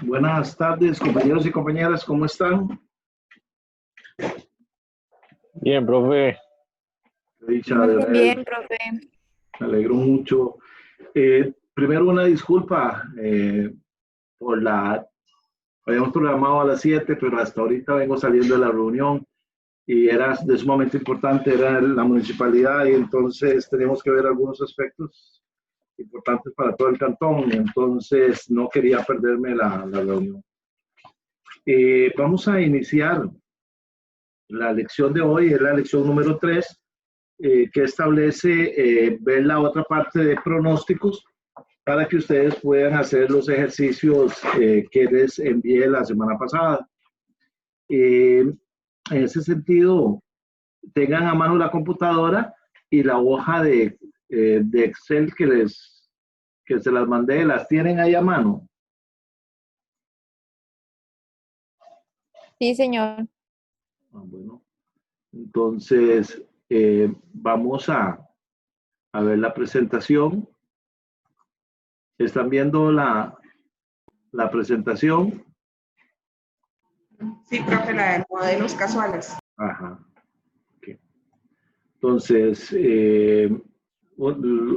Buenas tardes, compañeros y compañeras, ¿cómo están? Bien, profe. Qué dicha Muy de ver, bien, profe. me alegro mucho. Primero una disculpa por habíamos programado a las 7, pero hasta ahorita vengo saliendo de la reunión y era de sumamente importante, era la municipalidad y entonces teníamos que ver algunos aspectos importantes para todo el cantón, y entonces no quería perderme la reunión. Vamos a iniciar la lección de hoy, es la lección número 3, que establece ver la otra parte de pronósticos para que ustedes puedan hacer los ejercicios que les envié la semana pasada. En ese sentido, tengan a mano la computadora y la hoja de Excel que se las mandé, las tienen ahí a mano. Sí, señor. Bueno, entonces vamos a ver la presentación. ¿Están viendo la presentación? Sí, profe, la de modelos casuales. Ajá. Okay. Entonces,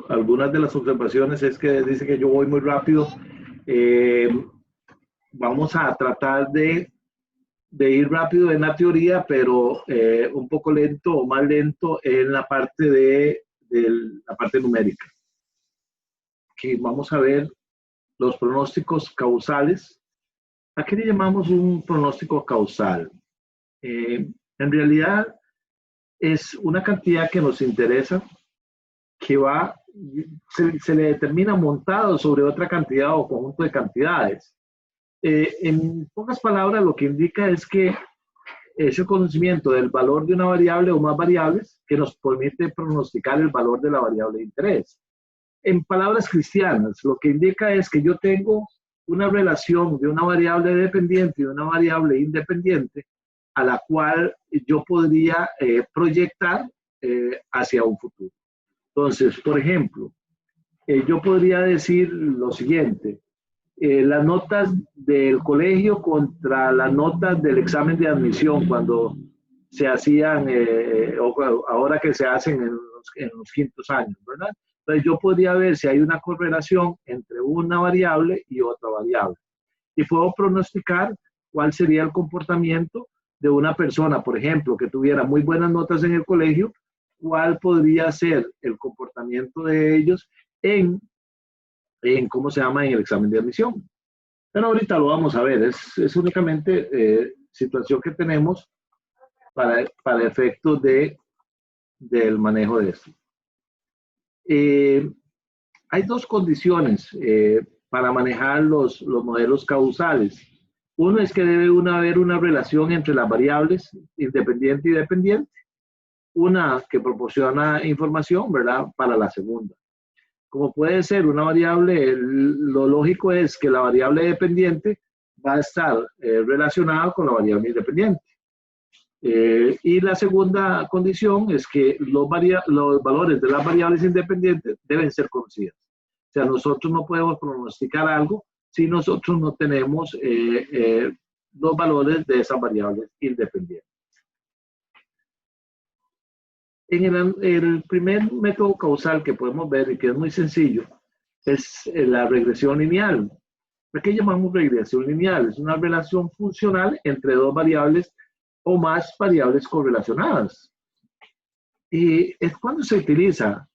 algunas de las observaciones es que dice que yo voy muy rápido. Vamos a tratar de ir rápido en la teoría, pero un poco lento o más lento en la parte de la parte numérica. Aquí vamos a ver los pronósticos causales. ¿A qué le llamamos un pronóstico causal? En realidad es una cantidad que nos interesa, que se le determina montado sobre otra cantidad o conjunto de cantidades. En pocas palabras, lo que indica es que ese conocimiento del valor de una variable o más variables que nos permite pronosticar el valor de la variable de interés. En palabras cristianas, lo que indica es que yo tengo una relación de una variable dependiente y una variable independiente a la cual yo podría proyectar hacia un futuro. Entonces, por ejemplo, yo podría decir lo siguiente: las notas del colegio contra las notas del examen de admisión cuando se hacían, o ahora que se hacen en los quintos años, ¿verdad? Entonces yo podría ver si hay una correlación entre una variable y otra variable. Y puedo pronosticar cuál sería el comportamiento de una persona, por ejemplo, que tuviera muy buenas notas en el colegio, cuál podría ser el comportamiento de ellos ¿cómo se llama? En el examen de admisión. Pero ahorita lo vamos a ver, es únicamente situación que tenemos para efectos del manejo de esto. Hay dos condiciones para manejar los modelos causales. Uno es que debe haber una relación entre las variables independiente y dependiente. Una que proporciona información, ¿verdad? Para la segunda. Como puede ser una variable, lo lógico es que la variable dependiente va a estar relacionada con la variable independiente. Y la segunda condición es que los valores de las variables independientes deben ser conocidas. O sea, nosotros no podemos pronosticar algo si nosotros no tenemos los valores de esas variables independientes. En el primer método causal que podemos ver y que es muy sencillo es la regresión lineal. ¿Qué llamamos regresión lineal? Es una relación funcional entre dos variables o más variables correlacionadas. Y es cuando se utiliza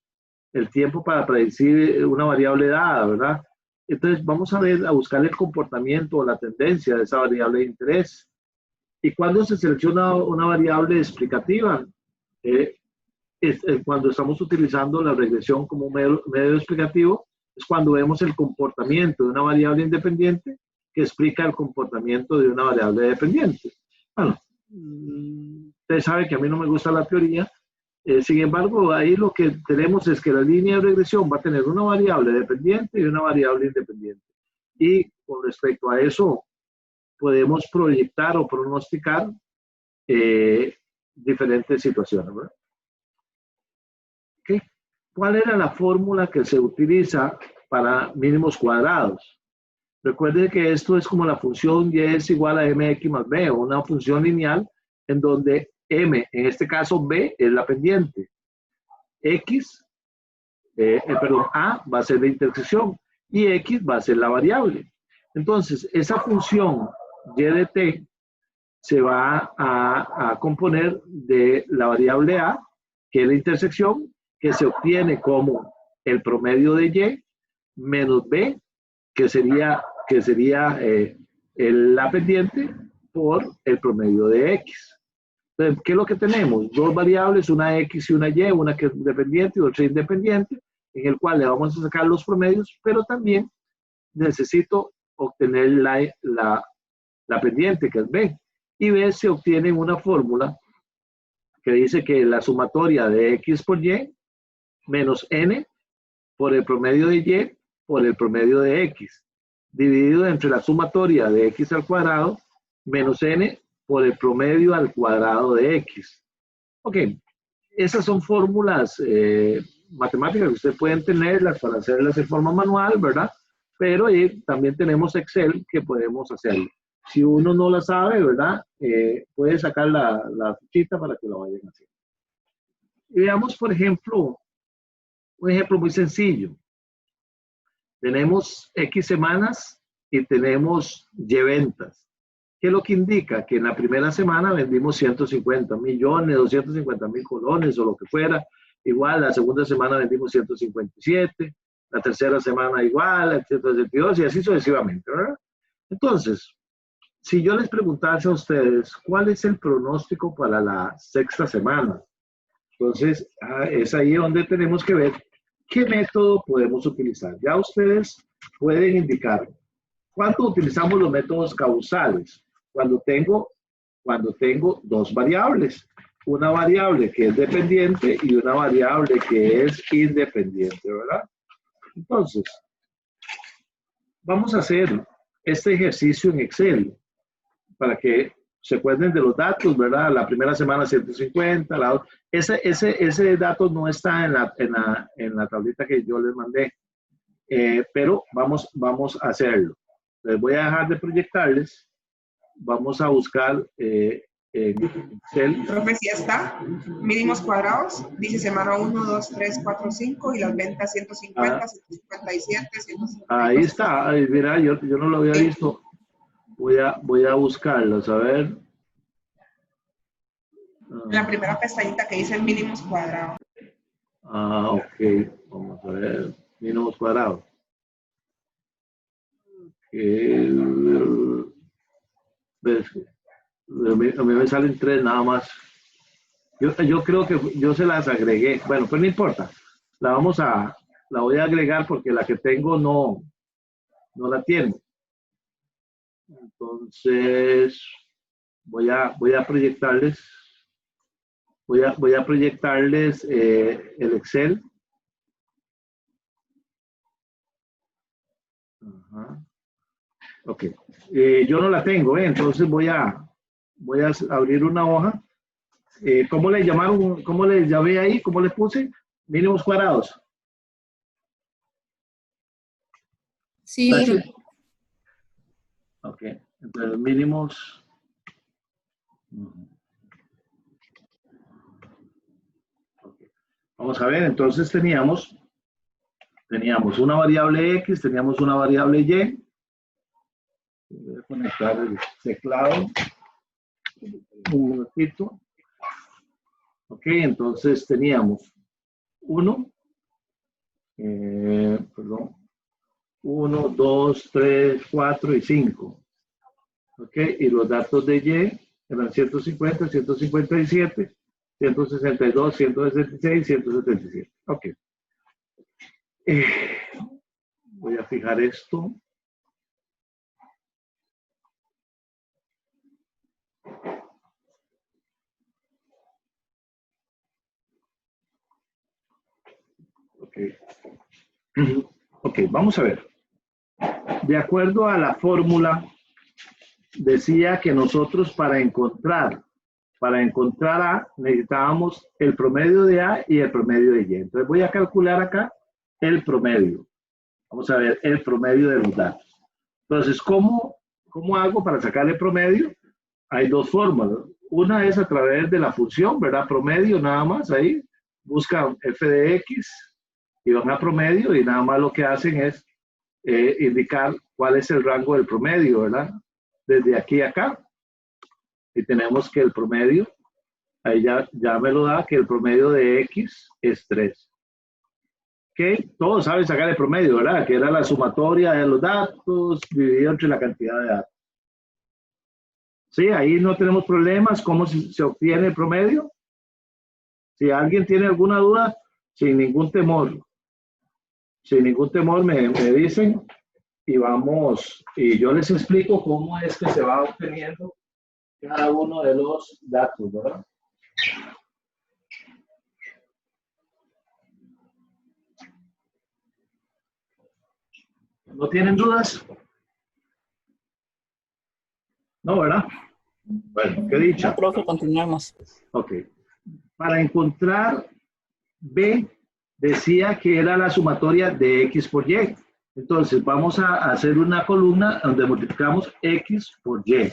el tiempo para predecir una variable dada, ¿verdad? Entonces vamos a buscar el comportamiento o la tendencia de esa variable de interés. Y cuando se selecciona una variable explicativa, cuando estamos utilizando la regresión como medio explicativo, es cuando vemos el comportamiento de una variable independiente que explica el comportamiento de una variable dependiente. Bueno, ustedes saben que a mí no me gusta la teoría, sin embargo, ahí lo que tenemos es que la línea de regresión va a tener una variable dependiente y una variable independiente. Y con respecto a eso, podemos proyectar o pronosticar diferentes situaciones, ¿verdad? ¿Cuál era la fórmula que se utiliza para mínimos cuadrados? Recuerden que esto es como la función y es igual a mx más b, o una función lineal en donde m, en este caso b, es la pendiente. X, perdón, a va a ser la intersección y x va a ser la variable. Entonces, esa función y de t se va a componer de la variable a, que es la intersección, que se obtiene como el promedio de y, menos b, que sería la pendiente, por el promedio de x. Entonces, ¿qué es lo que tenemos? Dos variables, una x y una y, una que es dependiente y otra independiente, en el cual le vamos a sacar los promedios, pero también necesito obtener la pendiente, que es b. Y b se obtiene en una fórmula que dice que la sumatoria de x por y menos n por el promedio de y por el promedio de x, dividido entre la sumatoria de x al cuadrado menos n por el promedio al cuadrado de x. Ok, esas son fórmulas matemáticas que ustedes pueden tenerlas para hacerlas de forma manual, ¿verdad? Pero también tenemos Excel que podemos hacerlo. Si uno no la sabe, ¿verdad? Puede sacar la fichita para que lo vayan haciendo. Y veamos, por ejemplo, un ejemplo muy sencillo. Tenemos X semanas y tenemos Y ventas. ¿Qué es lo que indica? Que en la primera semana vendimos 150 millones, 250 mil colones o lo que fuera. Igual, la segunda semana vendimos 157, la tercera semana igual, 162 y así sucesivamente, ¿verdad? Entonces, si yo les preguntase a ustedes, ¿cuál es el pronóstico para la sexta semana? Entonces, es ahí donde tenemos que ver qué método podemos utilizar. Ya ustedes pueden indicar cuándo utilizamos los métodos causales. Cuando tengo dos variables, una variable que es dependiente y una variable que es independiente, ¿verdad? Entonces, vamos a hacer este ejercicio en Excel para que se acuerden de los datos, ¿verdad? La primera semana 150, ese dato no está en la tablita que yo les mandé, pero vamos a hacerlo. Les voy a dejar de proyectarles. Vamos a buscar en Excel. Profe, sí está. Mínimos cuadrados. Dice semana 1, 2, 3, 4, 5 y las ventas 150, 157, 152. Ahí está. Ay, mira, yo no lo había visto. Voy a buscarlos, a ver. La primera pestañita que dice mínimos cuadrados. Ok. Vamos a ver. Mínimos cuadrados. A mí me salen 3 nada más. Yo creo que yo se las agregué. Bueno, pues no importa. La voy a agregar porque la que tengo no la tiene. Entonces, voy a proyectarles. Voy a proyectarles el Excel. Ajá. Ok. Yo no la tengo, entonces voy a abrir una hoja. ¿Cómo le llamaron? ¿Cómo le llamé ahí? ¿Cómo le puse? Mínimos cuadrados. Sí. Ok. Entonces, mínimos. Okay. Vamos a ver, entonces teníamos una variable X, teníamos una variable Y. Voy a conectar el teclado. Un minutito. Ok, entonces teníamos 1, 1, 2, 3, 4 y 5. Ok, y los datos de Y eran 150, 157, 162, 166, 177. Ok. Voy a fijar esto. Ok, vamos a ver. De acuerdo a la fórmula, decía que nosotros para encontrar A necesitábamos el promedio de A y el promedio de Y. Entonces voy a calcular acá el promedio. Vamos a ver el promedio de los datos. Entonces, ¿cómo hago para sacar el promedio? Hay dos fórmulas. Una es a través de la función, ¿verdad? Promedio, nada más, ahí. Buscan f de x y van a promedio y nada más lo que hacen es indicar cuál es el rango del promedio, ¿verdad? Desde aquí a acá. Y tenemos que el promedio, ahí ya me lo da, que el promedio de x es 3. ¿Ok? Todos saben sacar el promedio, ¿verdad? Que era la sumatoria de los datos dividido entre la cantidad de datos. Sí, ahí no tenemos problemas. ¿Cómo se obtiene el promedio? Si alguien tiene alguna duda, sin ningún temor me dicen y vamos, y yo les explico cómo es que se va obteniendo cada uno de los datos, ¿verdad? ¿No tienen dudas? No, ¿verdad? Bueno, qué dicha. No, profe, continuamos. Ok. Para encontrar B, decía que era la sumatoria de X por Y. Entonces, vamos a hacer una columna donde multiplicamos X por Y.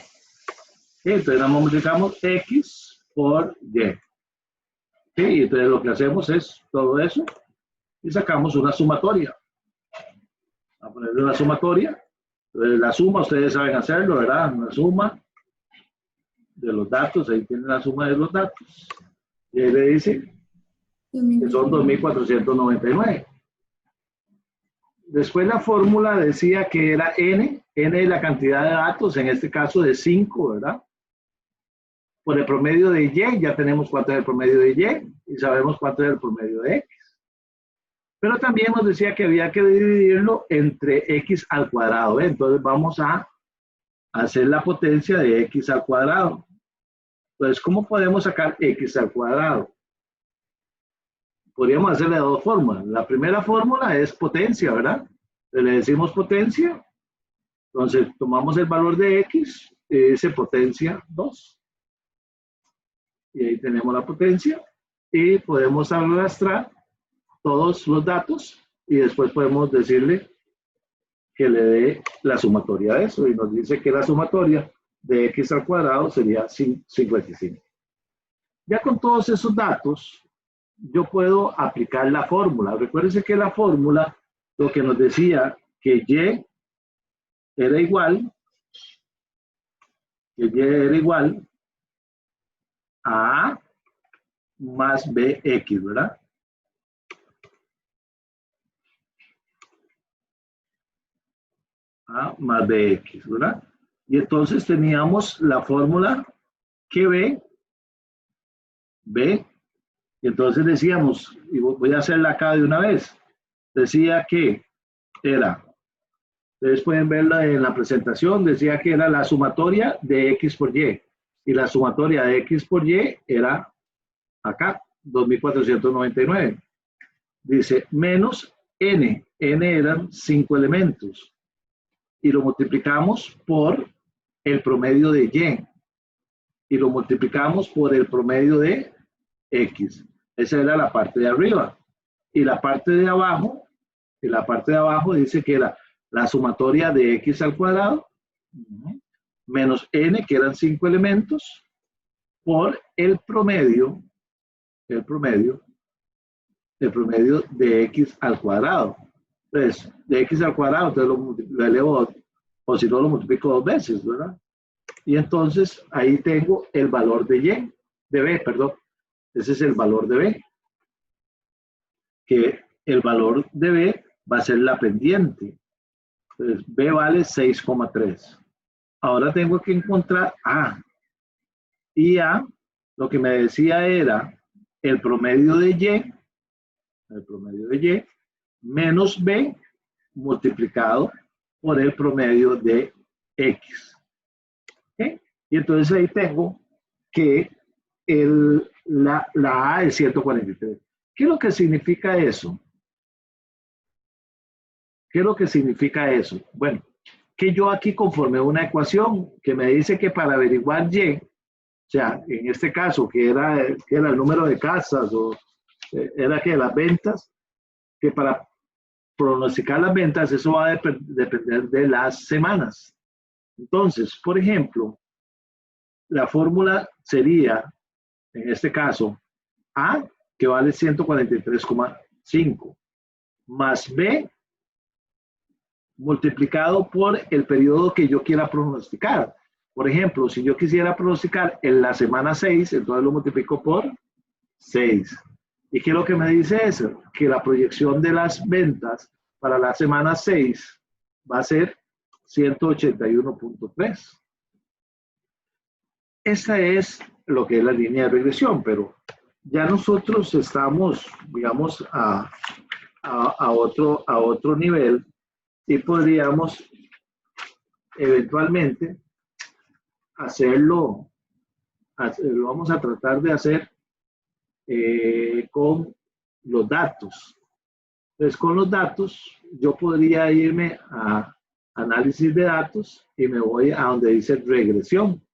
Entonces, multiplicamos X por Y. ¿Sí? Entonces, lo que hacemos es todo eso y sacamos una sumatoria. Vamos a ponerle una sumatoria. Entonces, la suma, ustedes saben hacerlo, ¿verdad? Una suma de los datos, ahí tienen la suma de los datos. Y ahí le dice que son 2.499. Después la fórmula decía que era n es la cantidad de datos, en este caso de 5, ¿verdad? Por el promedio de y, ya tenemos cuánto es el promedio de y sabemos cuánto es el promedio de x. Pero también nos decía que había que dividirlo entre x al cuadrado, ¿eh? Entonces vamos a hacer la potencia de x al cuadrado. Entonces, ¿cómo podemos sacar x al cuadrado? Podríamos hacerle de dos formas. La primera fórmula es potencia, ¿verdad? Le decimos potencia. Entonces, tomamos el valor de x y dice potencia 2. Y ahí tenemos la potencia. Y podemos arrastrar todos los datos y después podemos decirle que le dé la sumatoria de eso. Y nos dice que la sumatoria de x al cuadrado sería 55. Ya con todos esos datos, yo puedo aplicar la fórmula. Recuérdense que la fórmula lo que nos decía que y era igual a A más BX, ¿verdad? A más BX, ¿verdad? Y entonces teníamos la fórmula que B, y entonces decíamos, y voy a hacerla acá de una vez, decía que era, ustedes pueden verla en la presentación, decía que era la sumatoria de X por Y, y la sumatoria de X por Y era acá, 2.499. Dice, menos N eran 5 elementos, y lo multiplicamos por el promedio de Y, y lo multiplicamos por el promedio de X. Esa era la parte de arriba. Y la parte de abajo, dice que era la sumatoria de X al cuadrado, menos N, que eran 5 elementos, por el promedio de X al cuadrado. Entonces, de X al cuadrado, entonces lo elevo, o si no lo multiplico 2 veces, ¿verdad? Y entonces ahí tengo el valor de Y, de B, perdón. Ese es el valor de B. Que el valor de B va a ser la pendiente. Entonces, B vale 6,3. Ahora tengo que encontrar A. Y A, lo que me decía era el promedio de Y, menos B multiplicado por el promedio de X. ¿Okay? Y entonces ahí tengo que la A es 143. ¿Qué es lo que significa eso? ¿Qué es lo que significa eso? Bueno, que yo aquí conformé una ecuación que me dice que para averiguar Y, o sea, en este caso, que era el número de casas o era que las ventas, que para pronosticar las ventas, eso va a depender de las semanas. Entonces, por ejemplo, la fórmula sería, en este caso, A, que vale 143,5, más B, multiplicado por el periodo que yo quiera pronosticar. Por ejemplo, si yo quisiera pronosticar en la semana 6, entonces lo multiplico por 6. ¿Y qué es lo que me dice eso? Que la proyección de las ventas para la semana 6 va a ser 181.3. Esa es lo que es la línea de regresión, pero ya nosotros estamos, digamos, a otro nivel y podríamos eventualmente hacerlo, lo vamos a tratar de hacer con los datos. Entonces, con los datos, yo podría irme a análisis de datos y me voy a donde dice regresión.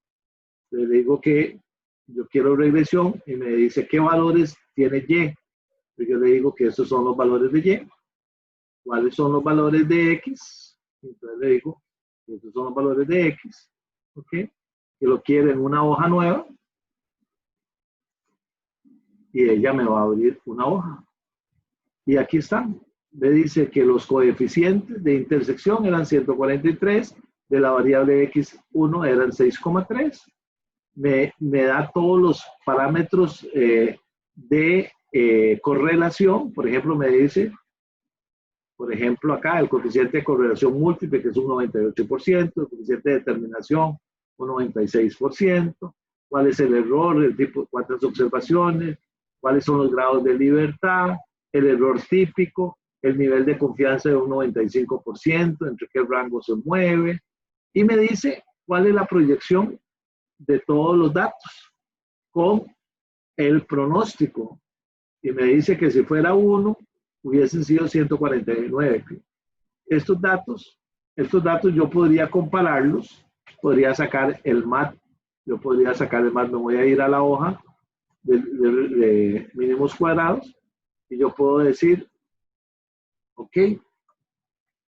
Le digo que yo quiero regresión y me dice qué valores tiene Y. Yo le digo que esos son los valores de Y. ¿Cuáles son los valores de X? Entonces le digo que esos son los valores de X. ¿Ok? Que lo quiero en una hoja nueva. Y ella me va a abrir una hoja. Y aquí están. Me dice que los coeficientes de intersección eran 143, de la variable X1 eran 6,3. Me da todos los parámetros de correlación. Por ejemplo, me dice, por ejemplo, acá el coeficiente de correlación múltiple, que es un 98%, el coeficiente de determinación, un 96%, cuál es el error, el tipo, cuántas observaciones, cuáles son los grados de libertad, el error típico, el nivel de confianza de un 95%, entre qué rango se mueve, y me dice cuál es la proyección de todos los datos con el pronóstico. Y me dice que si fuera 1, hubiesen sido 149. Estos datos yo podría compararlos, podría sacar el MAT, yo podría sacar el MAT, me voy a ir a la hoja de mínimos cuadrados y yo puedo decir, ok,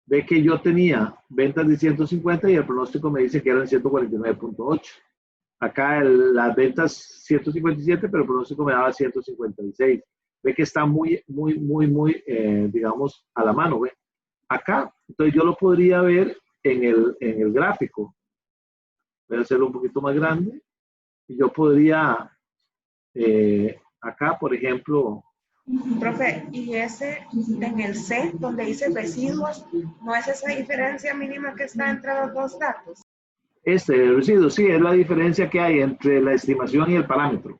ve que yo tenía ventas de 150 y el pronóstico me dice que eran 149.8. Acá las ventas 157, pero el pronóstico me daba 156. Ve que está muy, digamos, a la mano, ¿ve? Acá, entonces yo lo podría ver en el gráfico. Voy a hacerlo un poquito más grande. Y yo podría, acá, por ejemplo... Profe, y ese en el C, donde dice residuos, ¿no es esa diferencia mínima que está entre los dos datos? El residuo, sí, es la diferencia que hay entre la estimación y el parámetro.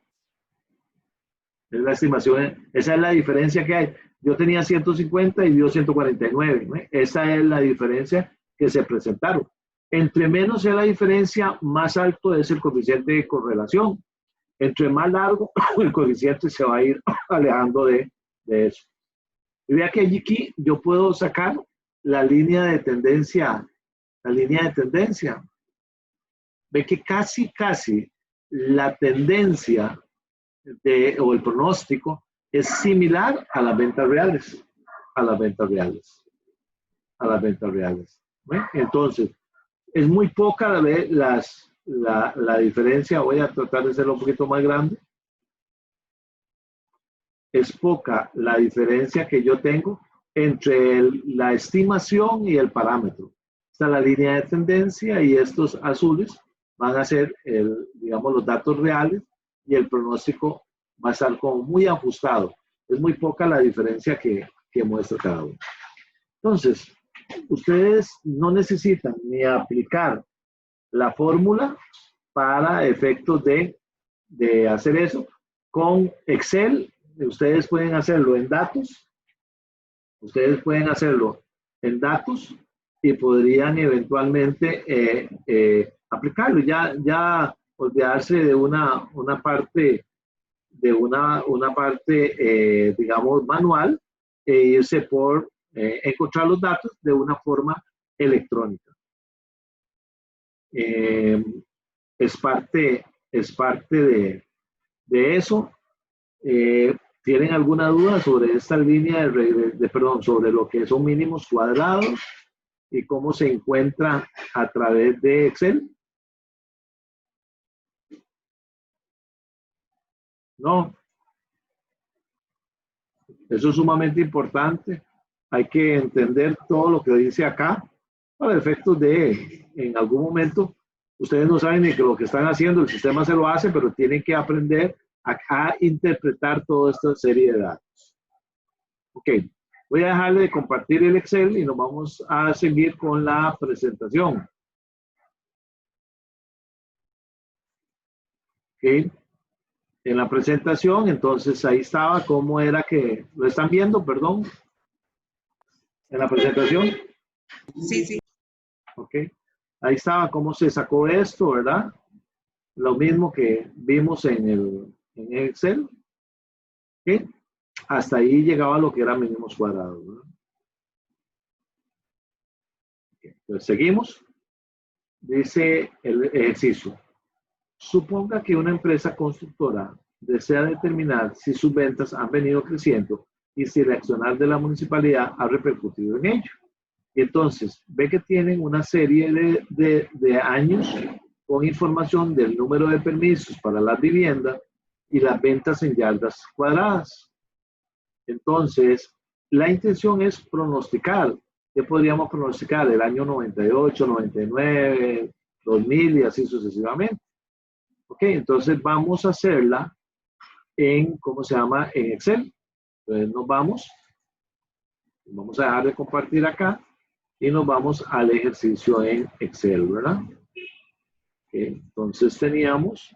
Es la estimación, esa es la diferencia que hay. Yo tenía 150 y dio 149. ¿no? Esa es la diferencia que se presentaron. Entre menos sea la diferencia, más alto es el coeficiente de correlación. Entre más largo, el coeficiente se va a ir alejando de eso. Y vea que aquí yo puedo sacar la línea de tendencia. La línea de tendencia. Ve que casi la tendencia o el pronóstico es similar a las ventas reales. ¿Ve? Entonces, es muy poca la diferencia. Voy a tratar de hacerlo un poquito más grande. Es poca la diferencia que yo tengo entre la estimación y el parámetro. Está la línea de tendencia y estos azules van a ser, digamos, los datos reales y el pronóstico va a estar como muy ajustado. Es muy poca la diferencia que muestra cada uno. Entonces, ustedes no necesitan ni aplicar la fórmula para efectos de hacer eso. Con Excel, ustedes pueden hacerlo en datos. Y podrían eventualmente aplicarlo. Ya olvidarse de una parte, digamos, manual e irse por encontrar los datos de una forma electrónica. Es parte de eso. ¿Tienen alguna duda sobre esta línea perdón, sobre lo que son mínimos cuadrados y cómo se encuentra a través de Excel? No. Eso es sumamente importante. Hay que entender todo lo que dice acá para efectos de, en algún momento, ustedes no saben ni que lo que están haciendo, el sistema se lo hace, pero tienen que aprender a interpretar toda esta serie de datos. Ok, voy a dejarle de compartir el Excel y nos vamos a seguir con la presentación. Ok, en la presentación, entonces ahí estaba cómo era que, ¿lo están viendo? Perdón. En la presentación. Sí, sí. Ok, ahí estaba cómo se sacó esto, ¿verdad? Lo mismo que vimos en Excel. ¿Ok? Hasta ahí llegaba lo que era mínimos cuadrados, ¿verdad? Okay, entonces seguimos. Dice el ejercicio. Suponga que una empresa constructora desea determinar si sus ventas han venido creciendo y si el accionar de la municipalidad ha repercutido en ello. Y entonces, ve que tienen una serie de años con información del número de permisos para la vivienda y las ventas en yardas cuadradas. Entonces, la intención es pronosticar. ¿Qué podríamos pronosticar? El año 98, 99, 2000 y así sucesivamente. Ok, entonces vamos a hacerla en, ¿cómo se llama? En Excel. Entonces nos vamos a dejar de compartir acá y nos vamos al ejercicio en Excel, ¿verdad? Okay, entonces teníamos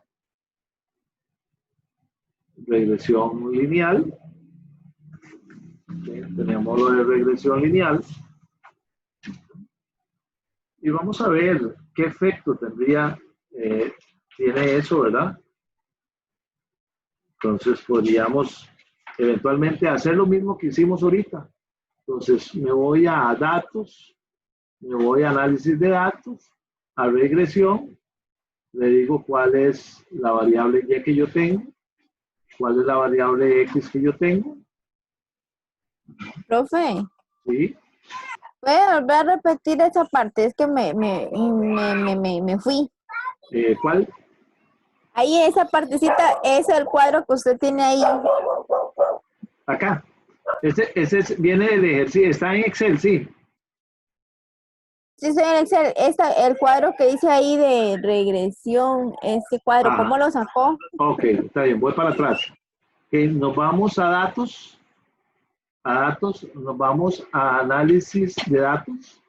regresión lineal. Okay, teníamos lo de regresión lineal. Y vamos a ver qué efecto tiene eso, ¿verdad? Entonces podríamos eventualmente hacer lo mismo que hicimos ahorita. Entonces me voy a datos, me voy a análisis de datos, a regresión, le digo cuál es la variable Y que yo tengo, cuál es la variable X que yo tengo. Profe, ¿Sí? ¿puede volver a repetir esa parte? Es que me fui. ¿Cuál? Ahí esa partecita es el cuadro que usted tiene ahí. Acá. Viene del ejercicio, está en Excel, sí. Sí, estoy en Excel. El cuadro que dice ahí de regresión, este cuadro, Ajá. ¿cómo lo sacó? Ok, está bien, voy para atrás. Nos vamos a datos, nos vamos a análisis de datos,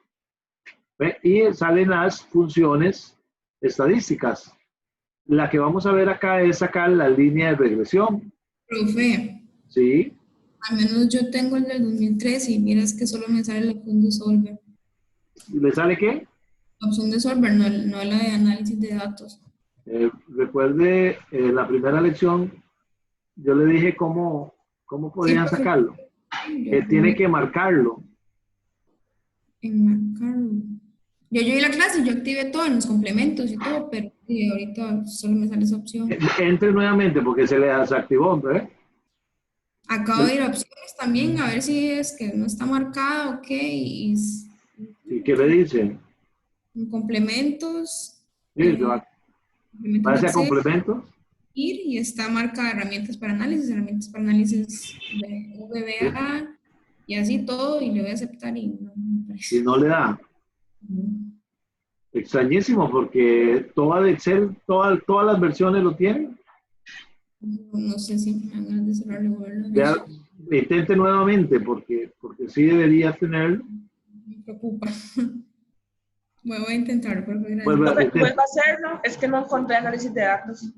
¿ve? Y salen las funciones estadísticas. La que vamos a ver acá es sacar la línea de regresión. Profe, ¿Sí? al menos yo tengo el del 2013 y miras que solo me sale la opción de Solver. ¿Le sale qué? La opción de Solver, no la de análisis de datos. Recuerde, la primera lección, yo le dije cómo podían profe. sacarlo. Tiene que marcarlo. Enmarcarlo. Yo vi la clase y yo activé todo en los complementos y todo, pero ahorita solo me sale esa opción. Entre nuevamente porque se le desactivó, ¿eh? Acabo de ir a opciones también a ver si es que no está marcada o qué. ¿Y qué le dice? En complementos. Sí, ¿Pase a Excel, complementos? ir y está marcada herramientas para análisis de VBA y así todo, y le voy a aceptar y no me parece. Y no le da. Extrañísimo porque toda de Excel, todas las versiones lo tienen. No sé si me dan ganas de cerrarlo y volverlo a ver. Intente nuevamente porque sí debería tenerlo. Me preocupa. Voy a intentar, porque Vuelva a hacerlo, es que no encontré análisis de datos.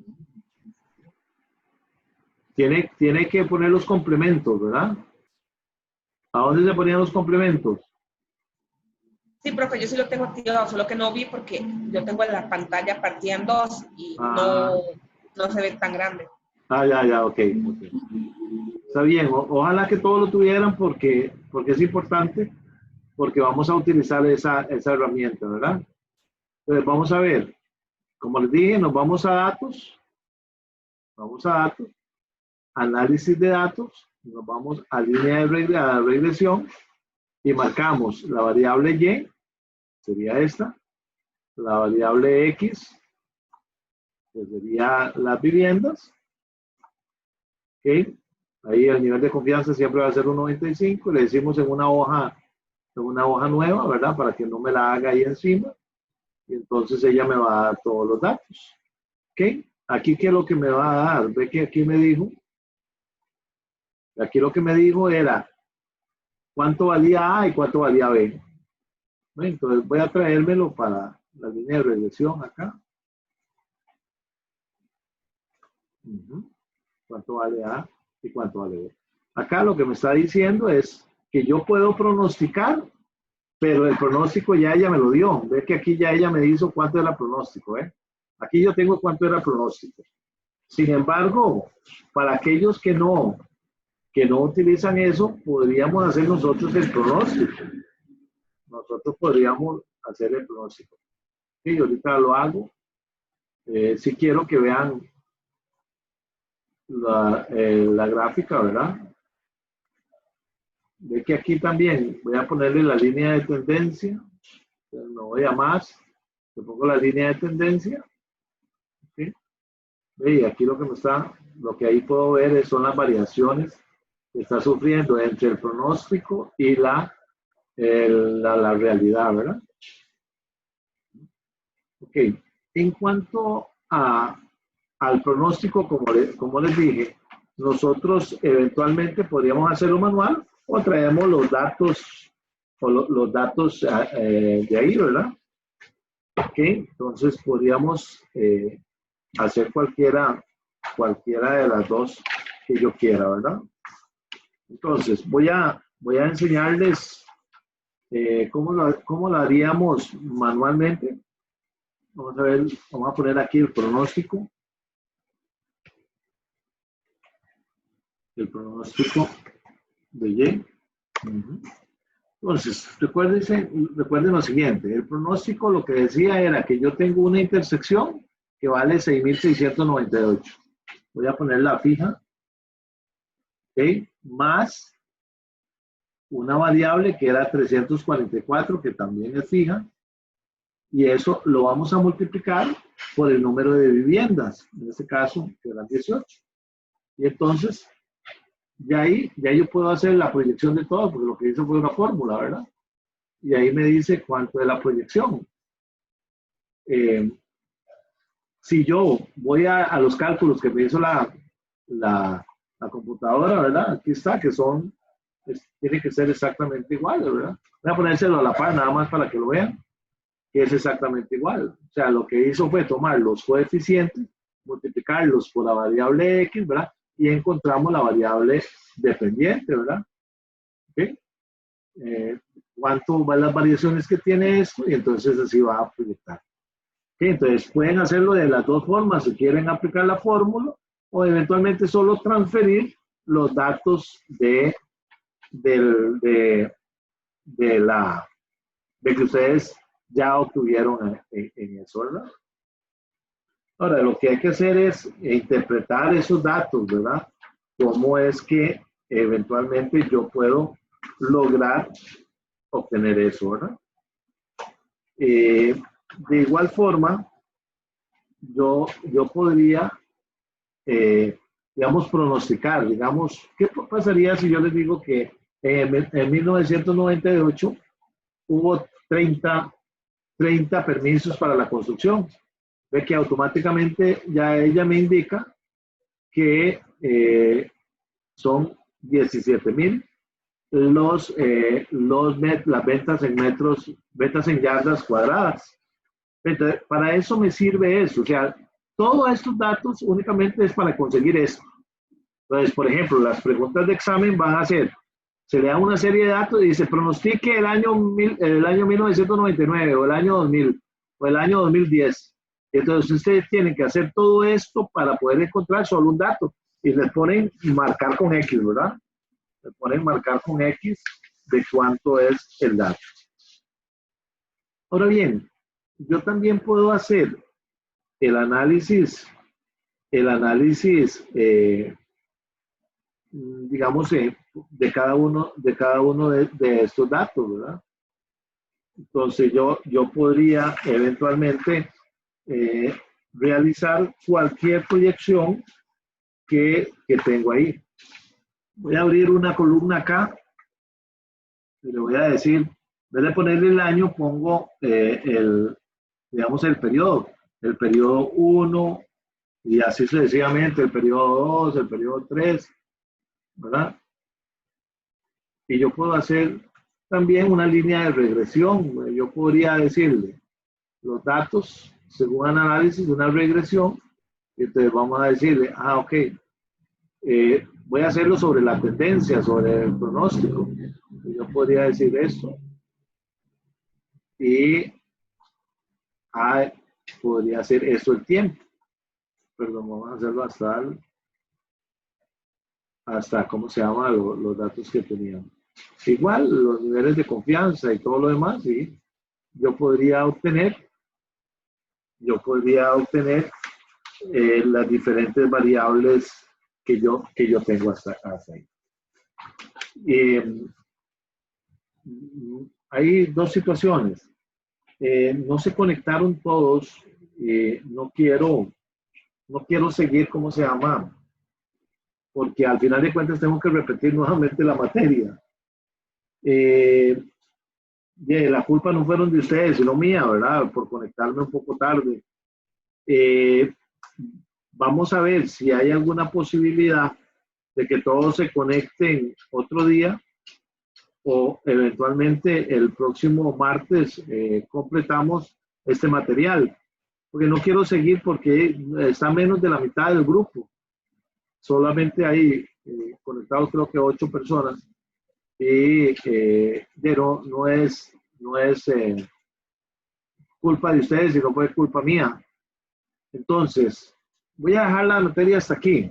Tiene que poner los complementos, ¿verdad? ¿A dónde se ponían los complementos? Sí, profe, yo sí lo tengo activado, solo que no vi porque yo tengo la pantalla partida en dos y no se ve tan grande. Ya, ok. Está bien, ojalá que todos lo tuvieran porque es importante, porque vamos a utilizar esa herramienta, ¿verdad? Entonces vamos a ver, como les dije, nos vamos a datos, análisis de datos, nos vamos a línea de a regresión y marcamos la variable Y, sería esta, la variable X, que sería las viviendas. ¿Ok? Ahí el nivel de confianza siempre va a ser un 95. Le decimos en una hoja nueva, ¿verdad? Para que no me la haga ahí encima. Y entonces ella me va a dar todos los datos. ¿Ok? Aquí, ¿qué es lo que me va a dar? Ve que aquí me dijo. Aquí lo que me dijo era cuánto valía A y cuánto valía B. Entonces voy a traérmelo para la línea de regresión acá. ¿Cuánto vale A y cuánto vale B? Acá lo que me está diciendo es que yo puedo pronosticar, pero el pronóstico ya ella me lo dio. Ve que aquí ya ella me hizo cuánto era el pronóstico. Aquí yo tengo cuánto era el pronóstico. Sin embargo, para aquellos que no utilizan eso, podríamos hacer nosotros el pronóstico. Nosotros podríamos hacer el pronóstico. Y ahorita lo hago. Si quiero que vean la gráfica, ¿verdad? Ve que aquí también voy a ponerle la línea de tendencia. No voy a más. Le pongo la línea de tendencia. ¿Sí? Ve, y aquí lo que ahí puedo ver son las variaciones que está sufriendo entre el pronóstico y la realidad, ¿verdad? Ok. En cuanto al pronóstico, como les dije, nosotros eventualmente podríamos hacerlo manual o traemos los datos los datos de ahí, ¿verdad? Ok, entonces podríamos hacer cualquiera de las dos que yo quiera, ¿verdad? Entonces voy a enseñarles cómo lo haríamos manualmente. Vamos a ver, vamos a poner aquí el pronóstico. El pronóstico de Y. Entonces, recuerden lo siguiente. El pronóstico lo que decía era que yo tengo una intersección que vale 6,698. Voy a poner la fija. ¿Ok? Más una variable que era 344, que también es fija. Y eso lo vamos a multiplicar por el número de viviendas. En este caso, que eran 18. Y entonces, ya yo puedo hacer la proyección de todo, porque lo que hice fue una fórmula, ¿verdad? Y ahí me dice cuánto es la proyección. Si yo voy a los cálculos que me hizo la computadora, ¿verdad? Aquí está, que tiene que ser exactamente igual, ¿verdad? Voy a ponérselo a la par, nada más para que lo vean, que es exactamente igual. O sea, lo que hizo fue tomar los coeficientes, multiplicarlos por la variable X, ¿verdad? Y encontramos la variable dependiente, ¿verdad? ¿Okay? ¿Cuánto van las variaciones que tiene esto? Y entonces así va a proyectar. ¿Okay? Entonces pueden hacerlo de las dos formas, si quieren aplicar la fórmula o eventualmente solo transferir los datos de que ustedes ya obtuvieron en eso, ¿verdad? Ahora, lo que hay que hacer es interpretar esos datos, ¿verdad? ¿Cómo es que eventualmente yo puedo lograr obtener eso, ¿verdad? De igual forma, yo podría, digamos, pronosticar, digamos, ¿qué pasaría si yo les digo que en 1998 hubo 30 permisos para la construcción? Ve que automáticamente ya ella me indica que son 17,000 las ventas en yardas cuadradas. Entonces, para eso me sirve eso. O sea, todos estos datos únicamente es para conseguir esto. Entonces, por ejemplo, las preguntas de examen van a ser, se le da una serie de datos y dice, pronostique el año 1999 o el año 2000 o el año 2010. Entonces, ustedes tienen que hacer todo esto para poder encontrar solo un dato. Y les ponen marcar con X, ¿verdad? Les ponen marcar con X de cuánto es el dato. Ahora bien, yo también puedo hacer el análisis digamos, de cada uno de estos datos, ¿verdad? Entonces yo podría eventualmente realizar cualquier proyección que tengo ahí. Voy a abrir una columna acá y le voy a decir, en vez de ponerle el año, pongo digamos, el periodo 1 y así sucesivamente, el periodo 2, el periodo 3, ¿verdad? Y yo puedo hacer también una línea de regresión. Yo podría decirle los datos según un análisis de una regresión. Entonces vamos a decirle, ok, voy a hacerlo sobre la tendencia, sobre el pronóstico. Yo podría decir esto. Y podría hacer esto el tiempo. Perdón, vamos a hacerlo hasta ¿cómo se llama? Los datos que teníamos. Igual, los niveles de confianza y todo lo demás, ¿sí? Yo podría obtener las diferentes variables que yo tengo hasta ahí. Hay dos situaciones. No se conectaron todos. No quiero seguir, ¿cómo se llama? Porque al final de cuentas tengo que repetir nuevamente la materia. La culpa no fueron de ustedes, sino mía, ¿verdad? Por conectarme un poco tarde. Vamos a ver si hay alguna posibilidad de que todos se conecten otro día o eventualmente el próximo martes completamos este material. Porque no quiero seguir porque está menos de la mitad del grupo. Solamente hay conectados creo que 8 personas. Y no es culpa de ustedes, sino fue culpa mía. Entonces, voy a dejar la materia hasta aquí.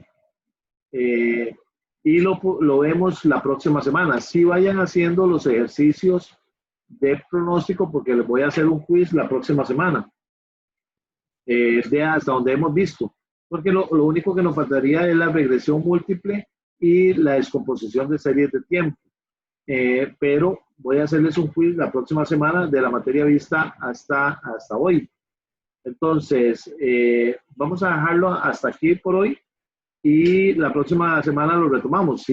Y lo vemos la próxima semana. Si vayan haciendo los ejercicios de pronóstico, porque les voy a hacer un quiz la próxima semana. De hasta donde hemos visto. Porque lo único que nos faltaría es la regresión múltiple y la descomposición de series de tiempo. Pero voy a hacerles un quiz la próxima semana de la materia vista hasta hoy. Entonces, vamos a dejarlo hasta aquí por hoy y la próxima semana lo retomamos.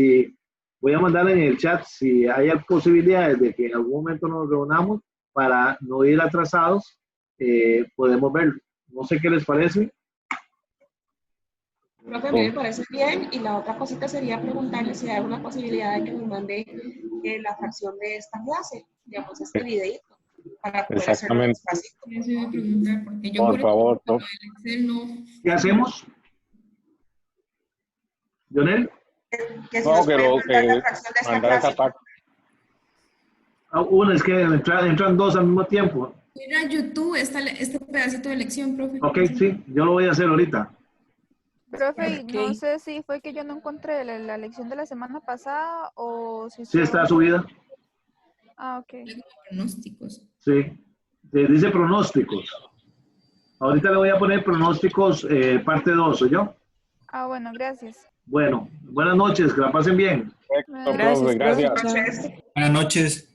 Voy a mandar en el chat si hay posibilidades de que en algún momento nos reunamos para no ir atrasados, podemos verlo. No sé qué les parece. Creo que a mí me parece bien, y la otra cosita sería preguntarle si hay alguna posibilidad de que nos mande la fracción de esta clase, digamos, este videito, para poder hacerlo despacito. Eso iba a preguntar, porque yo por favor, el Excel no. ¿Qué hacemos? ¿Lionel? Que si nos pueden mandar la fracción de esta clase. Una es que entran dos al mismo tiempo. Mira YouTube, este pedacito de lección, profe. Ok, sí, yo lo voy a hacer ahorita. Profe, no sé si fue que yo no encontré la lección de la semana pasada o si... Sí, está subida. Ok. Pronósticos. Sí, dice pronósticos. Ahorita le voy a poner pronósticos parte 2, ¿oyó? Bueno, gracias. Bueno, buenas noches, que la pasen bien. Gracias. Buenas noches. Buenas noches.